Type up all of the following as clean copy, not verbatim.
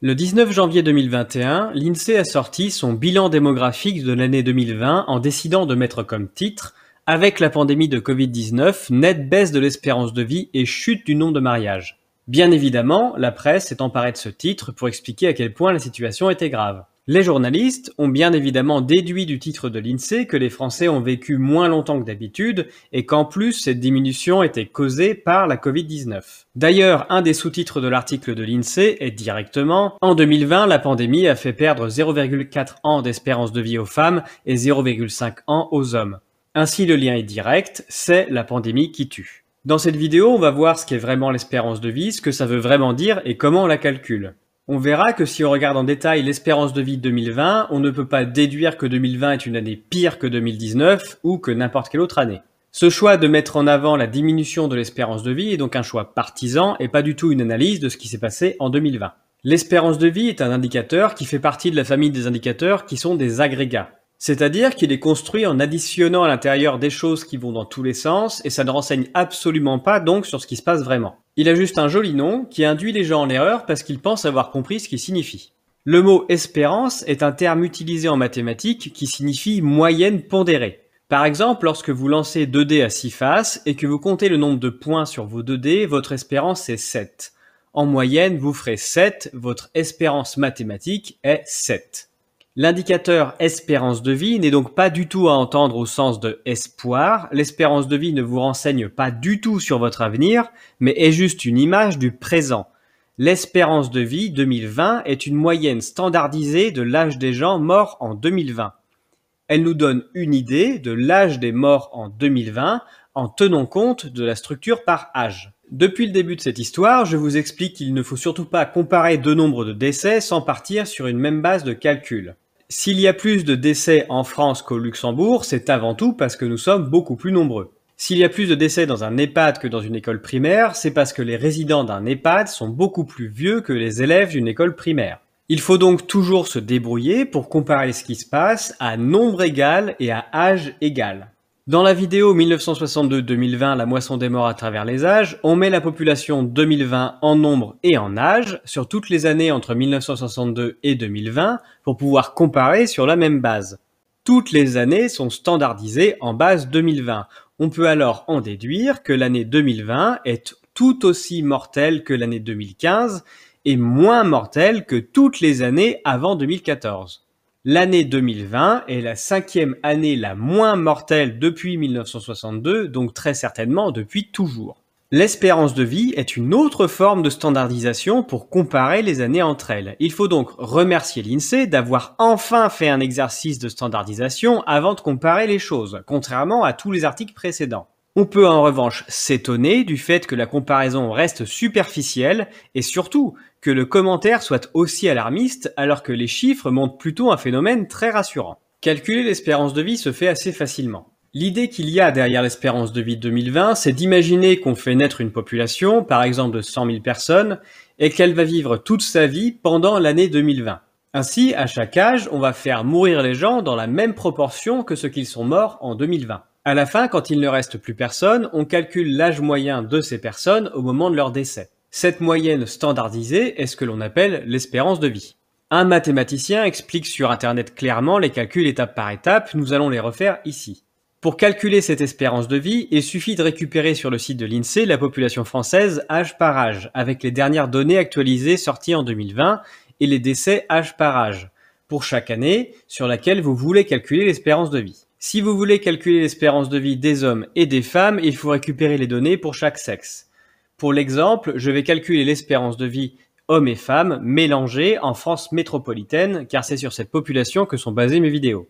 Le 19 janvier 2021, l'INSEE a sorti son bilan démographique de l'année 2020 en décidant de mettre comme titre « Avec la pandémie de Covid-19, nette baisse de l'espérance de vie et chute du nombre de mariages ». Bien évidemment, la presse s'est emparée de ce titre pour expliquer à quel point la situation était grave. Les journalistes ont bien évidemment déduit du titre de l'INSEE que les Français ont vécu moins longtemps que d'habitude et qu'en plus cette diminution était causée par la Covid-19. D'ailleurs, un des sous-titres de l'article de l'INSEE est directement « En 2020, la pandémie a fait perdre 0,4 ans d'espérance de vie aux femmes et 0,5 ans aux hommes ». Ainsi le lien est direct, c'est la pandémie qui tue. Dans cette vidéo, on va voir ce qu'est vraiment l'espérance de vie, ce que ça veut vraiment dire et comment on la calcule. On verra que si on regarde en détail l'espérance de vie de 2020, on ne peut pas déduire que 2020 est une année pire que 2019 ou que n'importe quelle autre année. Ce choix de mettre en avant la diminution de l'espérance de vie est donc un choix partisan et pas du tout une analyse de ce qui s'est passé en 2020. L'espérance de vie est un indicateur qui fait partie de la famille des indicateurs qui sont des agrégats. C'est-à-dire qu'il est construit en additionnant à l'intérieur des choses qui vont dans tous les sens et ça ne renseigne absolument pas donc sur ce qui se passe vraiment. Il a juste un joli nom qui induit les gens en erreur parce qu'ils pensent avoir compris ce qu'il signifie. Le mot espérance est un terme utilisé en mathématiques qui signifie moyenne pondérée. Par exemple, lorsque vous lancez 2 dés à 6 faces et que vous comptez le nombre de points sur vos 2 dés, votre espérance est 7. En moyenne, vous ferez 7, votre espérance mathématique est 7. L'indicateur espérance de vie n'est donc pas du tout à entendre au sens de espoir. L'espérance de vie ne vous renseigne pas du tout sur votre avenir, mais est juste une image du présent. L'espérance de vie 2020 est une moyenne standardisée de l'âge des gens morts en 2020. Elle nous donne une idée de l'âge des morts en 2020 en tenant compte de la structure par âge. Depuis le début de cette histoire, je vous explique qu'il ne faut surtout pas comparer deux nombres de décès sans partir sur une même base de calcul. S'il y a plus de décès en France qu'au Luxembourg, c'est avant tout parce que nous sommes beaucoup plus nombreux. S'il y a plus de décès dans un EHPAD que dans une école primaire, c'est parce que les résidents d'un EHPAD sont beaucoup plus vieux que les élèves d'une école primaire. Il faut donc toujours se débrouiller pour comparer ce qui se passe à nombre égal et à âge égal. Dans la vidéo 1962-2020, la moisson des morts à travers les âges, on met la population 2020 en nombre et en âge sur toutes les années entre 1962 et 2020 pour pouvoir comparer sur la même base. Toutes les années sont standardisées en base 2020. On peut alors en déduire que l'année 2020 est tout aussi mortelle que l'année 2015 et moins mortelle que toutes les années avant 2014. L'année 2020 est la 5e année la moins mortelle depuis 1962, donc très certainement depuis toujours. L'espérance de vie est une autre forme de standardisation pour comparer les années entre elles. Il faut donc remercier l'INSEE d'avoir enfin fait un exercice de standardisation avant de comparer les choses, contrairement à tous les articles précédents. On peut en revanche s'étonner du fait que la comparaison reste superficielle et surtout que le commentaire soit aussi alarmiste alors que les chiffres montrent plutôt un phénomène très rassurant. Calculer l'espérance de vie se fait assez facilement. L'idée qu'il y a derrière l'espérance de vie de 2020, c'est d'imaginer qu'on fait naître une population, par exemple de 100 000 personnes, et qu'elle va vivre toute sa vie pendant l'année 2020. Ainsi, à chaque âge, on va faire mourir les gens dans la même proportion que ceux qui sont morts en 2020. À la fin, quand il ne reste plus personne, on calcule l'âge moyen de ces personnes au moment de leur décès. Cette moyenne standardisée est ce que l'on appelle l'espérance de vie. Un mathématicien explique sur Internet clairement les calculs étape par étape, nous allons les refaire ici. Pour calculer cette espérance de vie, il suffit de récupérer sur le site de l'INSEE la population française âge par âge, avec les dernières données actualisées sorties en 2020 et les décès âge par âge, pour chaque année sur laquelle vous voulez calculer l'espérance de vie. Si vous voulez calculer l'espérance de vie des hommes et des femmes, il faut récupérer les données pour chaque sexe. Pour l'exemple, je vais calculer l'espérance de vie hommes et femmes mélangés en France métropolitaine, car c'est sur cette population que sont basées mes vidéos.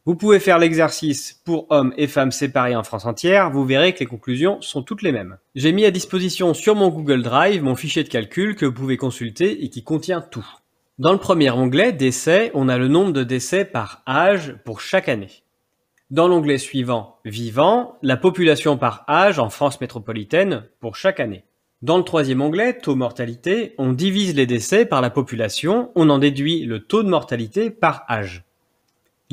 Vous pouvez faire l'exercice pour hommes et femmes séparés en France entière, vous verrez que les conclusions sont toutes les mêmes. J'ai mis à disposition sur mon Google Drive mon fichier de calcul que vous pouvez consulter et qui contient tout. Dans le premier onglet, décès, on a le nombre de décès par âge pour chaque année. Dans l'onglet suivant, vivant, la population par âge en France métropolitaine pour chaque année. Dans le troisième onglet, taux mortalité, on divise les décès par la population, on en déduit le taux de mortalité par âge.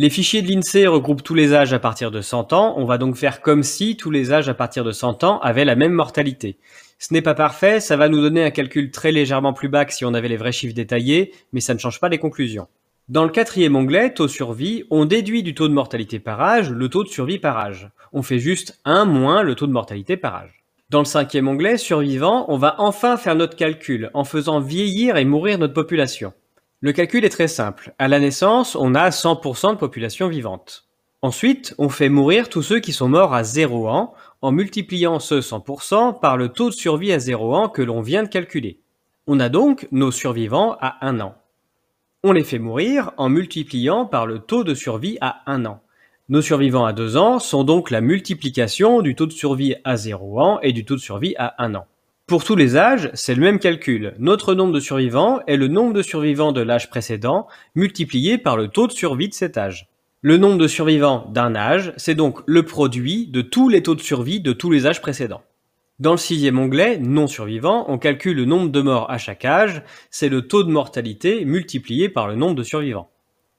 Les fichiers de l'INSEE regroupent tous les âges à partir de 100 ans, on va donc faire comme si tous les âges à partir de 100 ans avaient la même mortalité. Ce n'est pas parfait, ça va nous donner un calcul très légèrement plus bas que si on avait les vrais chiffres détaillés, mais ça ne change pas les conclusions. Dans le quatrième onglet, taux survie, on déduit du taux de mortalité par âge le taux de survie par âge. On fait juste 1 moins le taux de mortalité par âge. Dans le cinquième onglet, survivant, on va enfin faire notre calcul en faisant vieillir et mourir notre population. Le calcul est très simple. À la naissance, on a 100% de population vivante. Ensuite, on fait mourir tous ceux qui sont morts à 0 ans en multipliant ce 100% par le taux de survie à 0 ans que l'on vient de calculer. On a donc nos survivants à 1 an. On les fait mourir en multipliant par le taux de survie à 1 an. Nos survivants à 2 ans sont donc la multiplication du taux de survie à 0 ans et du taux de survie à 1 an. Pour tous les âges, c'est le même calcul. Notre nombre de survivants est le nombre de survivants de l'âge précédent multiplié par le taux de survie de cet âge. Le nombre de survivants d'un âge, c'est donc le produit de tous les taux de survie de tous les âges précédents. Dans le sixième onglet, non survivants, on calcule le nombre de morts à chaque âge, c'est le taux de mortalité multiplié par le nombre de survivants.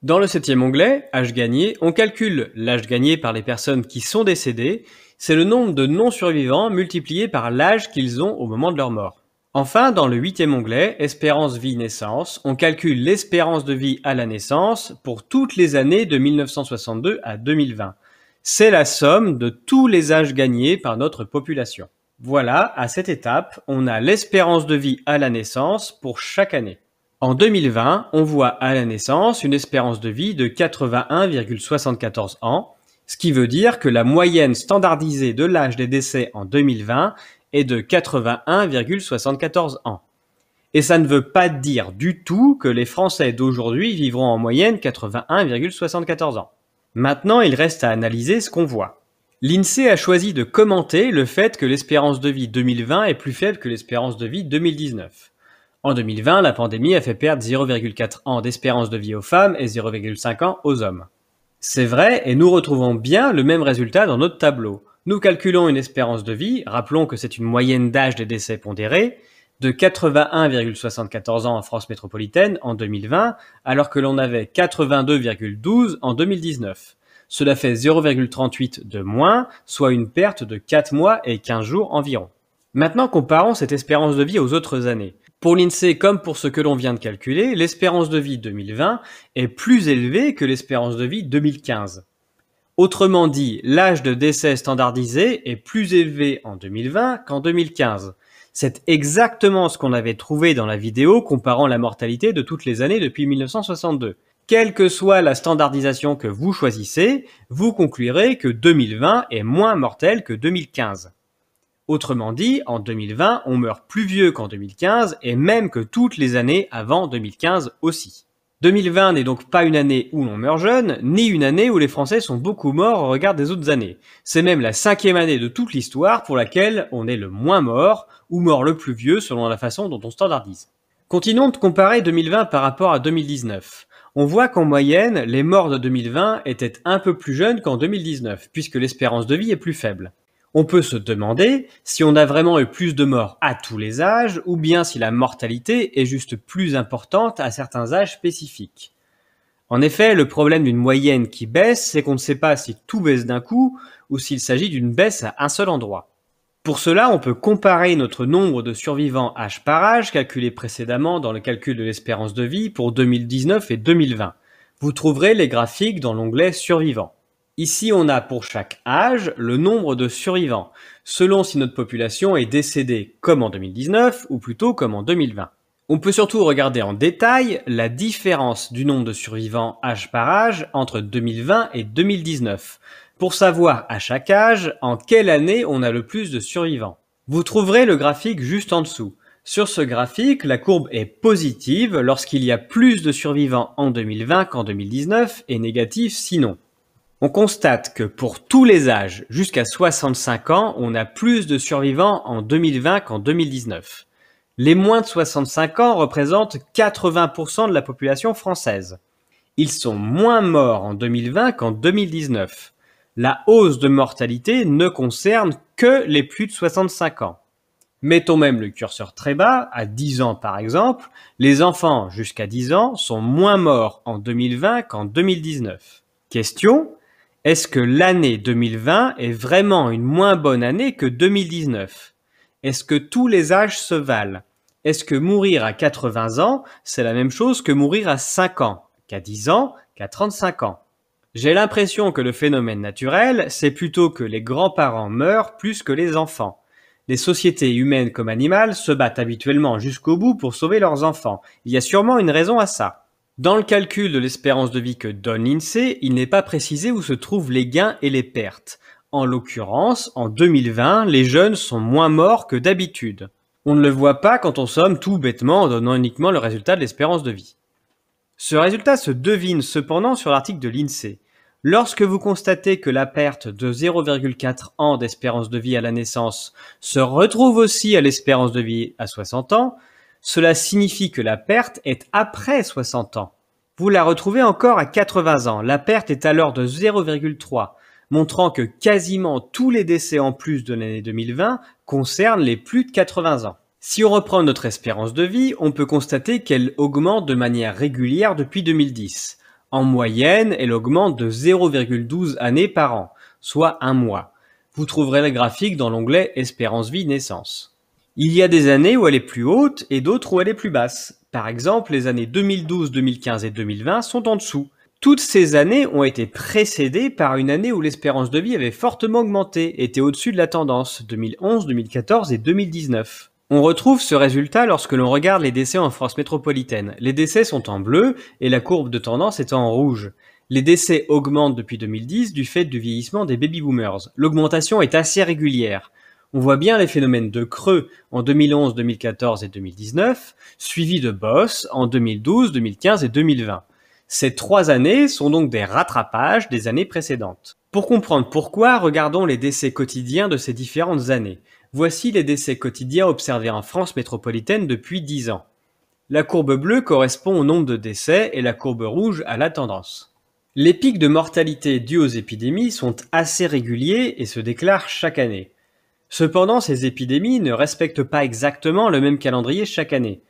Dans le septième onglet, âge gagné, on calcule l'âge gagné par les personnes qui sont décédées, c'est le nombre de non-survivants multiplié par l'âge qu'ils ont au moment de leur mort. Enfin, dans le huitième onglet, espérance vie naissance, on calcule l'espérance de vie à la naissance pour toutes les années de 1962 à 2020. C'est la somme de tous les âges gagnés par notre population. Voilà, à cette étape, on a l'espérance de vie à la naissance pour chaque année. En 2020, on voit à la naissance une espérance de vie de 81,74 ans, ce qui veut dire que la moyenne standardisée de l'âge des décès en 2020 est de 81,74 ans. Et ça ne veut pas dire du tout que les Français d'aujourd'hui vivront en moyenne 81,74 ans. Maintenant, il reste à analyser ce qu'on voit. L'INSEE a choisi de commenter le fait que l'espérance de vie 2020 est plus faible que l'espérance de vie 2019. En 2020, la pandémie a fait perdre 0,4 ans d'espérance de vie aux femmes et 0,5 ans aux hommes. C'est vrai, et nous retrouvons bien le même résultat dans notre tableau. Nous calculons une espérance de vie, rappelons que c'est une moyenne d'âge des décès pondérés, de 81,74 ans en France métropolitaine en 2020, alors que l'on avait 82,12 en 2019. Cela fait 0,38 de moins, soit une perte de 4 mois et 15 jours environ. Maintenant, comparons cette espérance de vie aux autres années. Pour l'INSEE comme pour ce que l'on vient de calculer, l'espérance de vie 2020 est plus élevée que l'espérance de vie 2015. Autrement dit, l'âge de décès standardisé est plus élevé en 2020 qu'en 2015. C'est exactement ce qu'on avait trouvé dans la vidéo comparant la mortalité de toutes les années depuis 1962. Quelle que soit la standardisation que vous choisissez, vous conclurez que 2020 est moins mortel que 2015. Autrement dit, en 2020, on meurt plus vieux qu'en 2015 et même que toutes les années avant 2015 aussi. 2020 n'est donc pas une année où l'on meurt jeune, ni une année où les Français sont beaucoup morts au regard des autres années. C'est même la 5e année de toute l'histoire pour laquelle on est le moins mort, ou mort le plus vieux selon la façon dont on standardise. Continuons de comparer 2020 par rapport à 2019. On voit qu'en moyenne, les morts de 2020 étaient un peu plus jeunes qu'en 2019, puisque l'espérance de vie est plus faible. On peut se demander si on a vraiment eu plus de morts à tous les âges ou bien si la mortalité est juste plus importante à certains âges spécifiques. En effet, le problème d'une moyenne qui baisse, c'est qu'on ne sait pas si tout baisse d'un coup ou s'il s'agit d'une baisse à un seul endroit. Pour cela, on peut comparer notre nombre de survivants âge par âge calculé précédemment dans le calcul de l'espérance de vie pour 2019 et 2020. Vous trouverez les graphiques dans l'onglet Survivants. Ici, on a pour chaque âge le nombre de survivants, selon si notre population est décédée comme en 2019 ou plutôt comme en 2020. On peut surtout regarder en détail la différence du nombre de survivants âge par âge entre 2020 et 2019, pour savoir à chaque âge en quelle année on a le plus de survivants. Vous trouverez le graphique juste en dessous. Sur ce graphique, la courbe est positive lorsqu'il y a plus de survivants en 2020 qu'en 2019 et négative sinon. On constate que pour tous les âges jusqu'à 65 ans, on a plus de survivants en 2020 qu'en 2019. Les moins de 65 ans représentent 80% de la population française. Ils sont moins morts en 2020 qu'en 2019. La hausse de mortalité ne concerne que les plus de 65 ans. Mettons même le curseur très bas, à 10 ans par exemple, les enfants jusqu'à 10 ans sont moins morts en 2020 qu'en 2019. Question: est-ce que l'année 2020 est vraiment une moins bonne année que 2019? Est-ce que tous les âges se valent? Est-ce que mourir à 80 ans, c'est la même chose que mourir à 5 ans, qu'à 10 ans, qu'à 35 ans? J'ai l'impression que le phénomène naturel, c'est plutôt que les grands-parents meurent plus que les enfants. Les sociétés humaines comme animales se battent habituellement jusqu'au bout pour sauver leurs enfants. Il y a sûrement une raison à ça. Dans le calcul de l'espérance de vie que donne l'INSEE, il n'est pas précisé où se trouvent les gains et les pertes. En l'occurrence, en 2020, les jeunes sont moins morts que d'habitude. On ne le voit pas quand on somme tout bêtement en donnant uniquement le résultat de l'espérance de vie. Ce résultat se devine cependant sur l'article de l'INSEE. Lorsque vous constatez que la perte de 0,4 ans d'espérance de vie à la naissance se retrouve aussi à l'espérance de vie à 60 ans, cela signifie que la perte est après 60 ans. Vous la retrouvez encore à 80 ans, la perte est alors de 0,3, montrant que quasiment tous les décès en plus de l'année 2020 concernent les plus de 80 ans. Si on reprend notre espérance de vie, on peut constater qu'elle augmente de manière régulière depuis 2010. En moyenne, elle augmente de 0,12 années par an, soit un mois. Vous trouverez le graphique dans l'onglet Espérance vie naissance. Il y a des années où elle est plus haute et d'autres où elle est plus basse. Par exemple, les années 2012, 2015 et 2020 sont en dessous. Toutes ces années ont été précédées par une année où l'espérance de vie avait fortement augmenté, était au-dessus de la tendance, 2011, 2014 et 2019. On retrouve ce résultat lorsque l'on regarde les décès en France métropolitaine. Les décès sont en bleu et la courbe de tendance est en rouge. Les décès augmentent depuis 2010 du fait du vieillissement des baby-boomers. L'augmentation est assez régulière. On voit bien les phénomènes de creux en 2011, 2014 et 2019, suivis de bosses en 2012, 2015 et 2020. Ces 3 années sont donc des rattrapages des années précédentes. Pour comprendre pourquoi, regardons les décès quotidiens de ces différentes années. Voici les décès quotidiens observés en France métropolitaine depuis 10 ans. La courbe bleue correspond au nombre de décès et la courbe rouge à la tendance. Les pics de mortalité dus aux épidémies sont assez réguliers et se déclarent chaque année. Cependant, ces épidémies ne respectent pas exactement le même calendrier chaque année.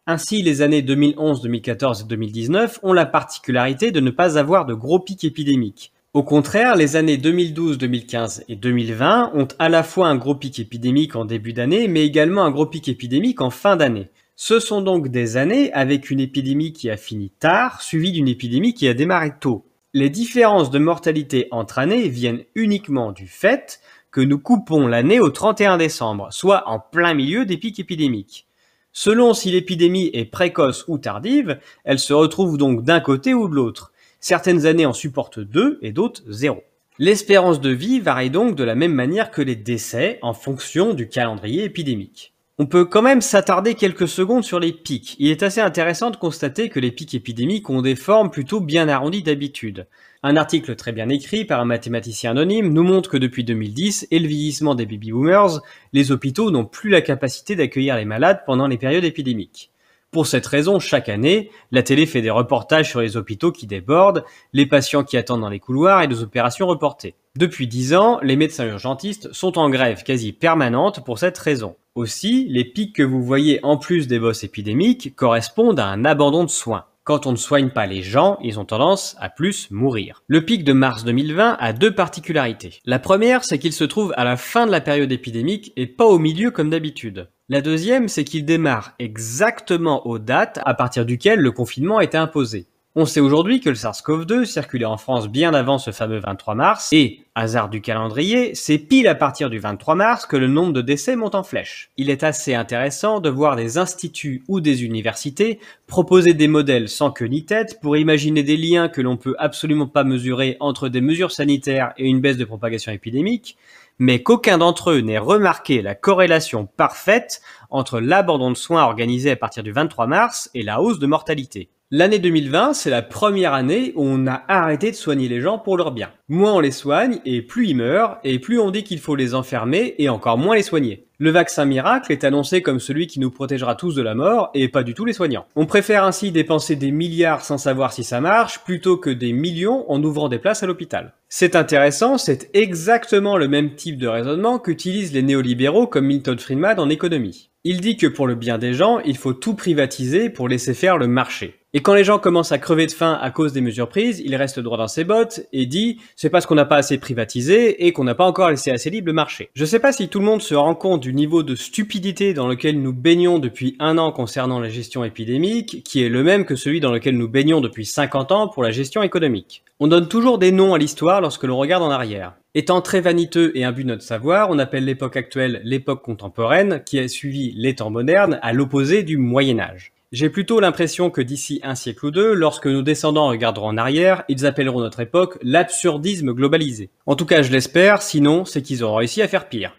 Ainsi, les années 2011, 2014 et 2019 ont la particularité de ne pas avoir de gros pics épidémiques. Au contraire, les années 2012, 2015 et 2020 ont à la fois un gros pic épidémique en début d'année, mais également un gros pic épidémique en fin d'année. Ce sont donc des années avec une épidémie qui a fini tard, suivie d'une épidémie qui a démarré tôt. Les différences de mortalité entre années viennent uniquement du fait que nous coupons l'année au 31 décembre, soit en plein milieu des pics épidémiques. Selon si l'épidémie est précoce ou tardive, elle se retrouve donc d'un côté ou de l'autre. Certaines années en supportent 2 et d'autres 0. L'espérance de vie varie donc de la même manière que les décès en fonction du calendrier épidémique. On peut quand même s'attarder quelques secondes sur les pics. Il est assez intéressant de constater que les pics épidémiques ont des formes plutôt bien arrondies d'habitude. Un article très bien écrit par un mathématicien anonyme nous montre que depuis 2010 et le vieillissement des baby-boomers, les hôpitaux n'ont plus la capacité d'accueillir les malades pendant les périodes épidémiques. Pour cette raison, chaque année, la télé fait des reportages sur les hôpitaux qui débordent, les patients qui attendent dans les couloirs et les opérations reportées. Depuis 10 ans, les médecins urgentistes sont en grève quasi permanente pour cette raison. Aussi, les pics que vous voyez en plus des bosses épidémiques correspondent à un abandon de soins. Quand on ne soigne pas les gens, ils ont tendance à plus mourir. Le pic de mars 2020 a 2 particularités. La première, c'est qu'il se trouve à la fin de la période épidémique et pas au milieu comme d'habitude. La deuxième, c'est qu'il démarre exactement aux dates à partir duquel le confinement a été imposé. On sait aujourd'hui que le SARS-CoV-2 circulait en France bien avant ce fameux 23 mars et, hasard du calendrier, c'est pile à partir du 23 mars que le nombre de décès monte en flèche. Il est assez intéressant de voir des instituts ou des universités proposer des modèles sans queue ni tête pour imaginer des liens que l'on peut absolument pas mesurer entre des mesures sanitaires et une baisse de propagation épidémique, mais qu'aucun d'entre eux n'ait remarqué la corrélation parfaite entre l'abandon de soins organisé à partir du 23 mars et la hausse de mortalité. L'année 2020, c'est la première année où on a arrêté de soigner les gens pour leur bien. Moins on les soigne, et plus ils meurent, et plus on dit qu'il faut les enfermer, et encore moins les soigner. Le vaccin miracle est annoncé comme celui qui nous protégera tous de la mort, et pas du tout les soignants. On préfère ainsi dépenser des milliards sans savoir si ça marche, plutôt que des millions en ouvrant des places à l'hôpital. C'est intéressant, c'est exactement le même type de raisonnement qu'utilisent les néolibéraux comme Milton Friedman en économie. Il dit que pour le bien des gens, il faut tout privatiser pour laisser faire le marché. Et quand les gens commencent à crever de faim à cause des mesures prises, il reste droit dans ses bottes et dit « c'est parce qu'on n'a pas assez privatisé et qu'on n'a pas encore laissé assez libre le marché ». Je sais pas si tout le monde se rend compte du niveau de stupidité dans lequel nous baignons depuis 1 an concernant la gestion épidémique, qui est le même que celui dans lequel nous baignons depuis 50 ans pour la gestion économique. On donne toujours des noms à l'histoire lorsque l'on regarde en arrière. Étant très vaniteux et imbu de notre savoir, on appelle l'époque actuelle l'époque contemporaine, qui a suivi les temps modernes, à l'opposé du Moyen-Âge. J'ai plutôt l'impression que d'ici un siècle ou deux, lorsque nos descendants regarderont en arrière, ils appelleront notre époque l'absurdisme globalisé. En tout cas, je l'espère, sinon c'est qu'ils auront réussi à faire pire.